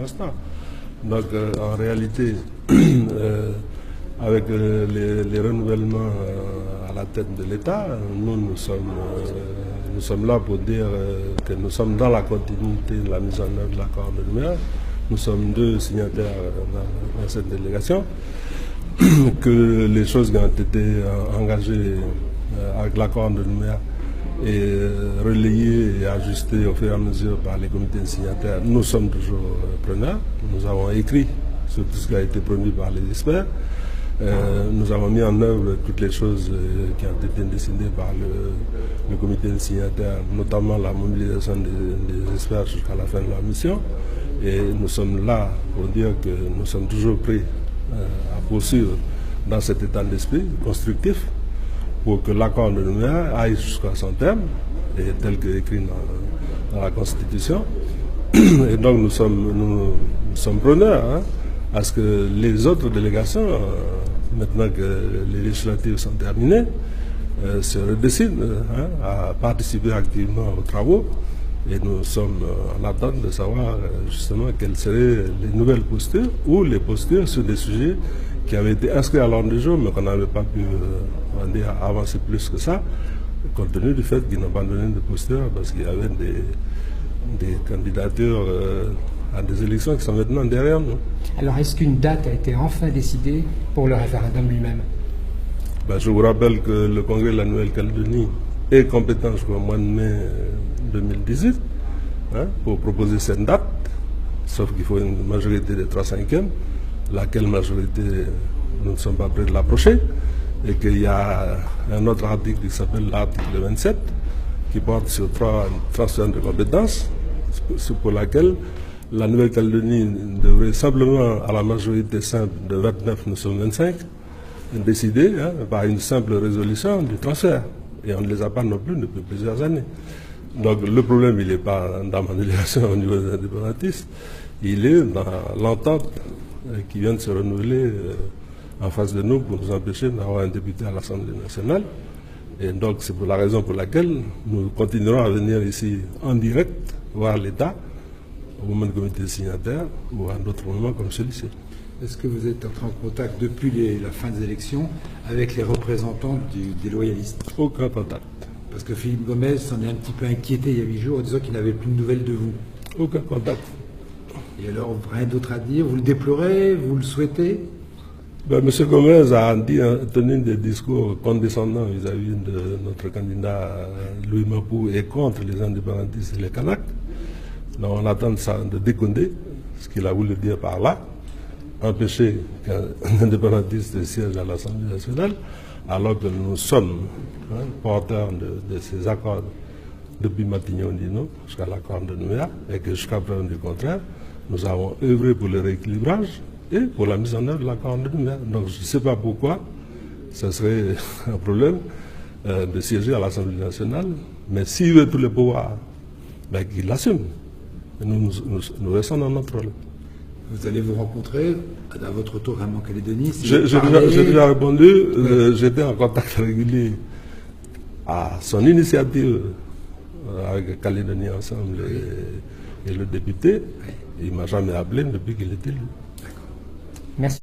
l'instant. Donc en réalité, avec les renouvellements à la tête de l'État, nous sommes là pour dire que nous sommes dans la continuité de la mise en œuvre de l'accord de Nouméa. Nous sommes 2 signataires dans cette délégation, que les choses qui ont été engagées avec l'accord de Nouméa et relayées et ajustées au fur et à mesure par les comités signataires, nous sommes toujours preneurs. Nous avons écrit sur tout ce qui a été promis par les experts. Nous avons mis en œuvre toutes les choses qui ont été décidées par le comité signataire, notamment la mobilisation des experts jusqu'à la fin de la mission. Et nous sommes là pour dire que nous sommes toujours prêts à poursuivre dans cet état d'esprit constructif pour que l'accord de Nouméa aille jusqu'à son terme, et tel que écrit dans la Constitution. Et donc nous sommes preneurs à ce que les autres délégations, maintenant que les législatives sont terminées, se redécident à participer activement aux travaux. Et nous sommes en attente de savoir justement quelles seraient les nouvelles postures ou les postures sur des sujets qui avaient été inscrits à l'ordre du jour, mais qu'on n'avait pas pu avancer plus que ça, compte tenu du fait qu'ils n'ont pas donné de posture parce qu'il y avait des candidatures à des élections qui sont maintenant derrière nous. Alors est-ce qu'une date a été enfin décidée pour le référendum lui-même? Je vous rappelle que le Congrès de la Nouvelle-Calédonie est compétent jusqu'au mois de mai 2018 pour proposer cette date, sauf qu'il faut une majorité de 3/5, laquelle majorité nous ne sommes pas prêts de l'approcher, et qu'il y a un autre article qui s'appelle l'article 27 qui porte sur 3 transferts de compétences, pour laquelle la Nouvelle-Calédonie devrait simplement, à la majorité simple de 29, nous sommes 25, décider par une simple résolution du transfert. Et on ne les a pas non plus depuis plusieurs années. Donc le problème, il n'est pas dans ma délégation au niveau des indépendantistes, il est dans l'entente qui vient de se renouveler en face de nous pour nous empêcher d'avoir un député à l'Assemblée nationale. Et donc c'est pour la raison pour laquelle nous continuerons à venir ici en direct voir l'État au moment du comité signataire ou à d'autres moments comme celui-ci. Est-ce que vous êtes entré en contact depuis la fin des élections avec les représentants des loyalistes? Aucun contact. Parce que Philippe Gomez s'en est un petit peu inquiété il y a 8 jours en disant qu'il n'avait plus de nouvelles de vous. Aucun contact. Et alors, rien d'autre à dire? Vous le déplorez? Vous le souhaitez? M. Gomez a tenu des discours condescendants vis-à-vis de notre candidat Louis Mapou et contre les indépendantistes et les Kanaks. Donc on attend de décoder ce qu'il a voulu dire par là, empêcher qu'un indépendantiste siège à l'Assemblée nationale, alors que nous sommes porteurs de ces accords depuis Matignon-Dino jusqu'à l'accord de Nouméa, et que jusqu'à preuve du contraire, nous avons œuvré pour le rééquilibrage et pour la mise en œuvre de l'accord de Nouméa. Donc je ne sais pas pourquoi ce serait un problème de siéger à l'Assemblée nationale, mais s'il veut tous les pouvoirs, qu'il l'assume. Nous restons dans notre rôle. Vous allez vous rencontrer à votre tour en Calédonie? J'ai déjà répondu. J'étais en contact régulier à son initiative avec Calédonie Ensemble et le député. Il ne m'a jamais appelé depuis qu'il était élu. Merci.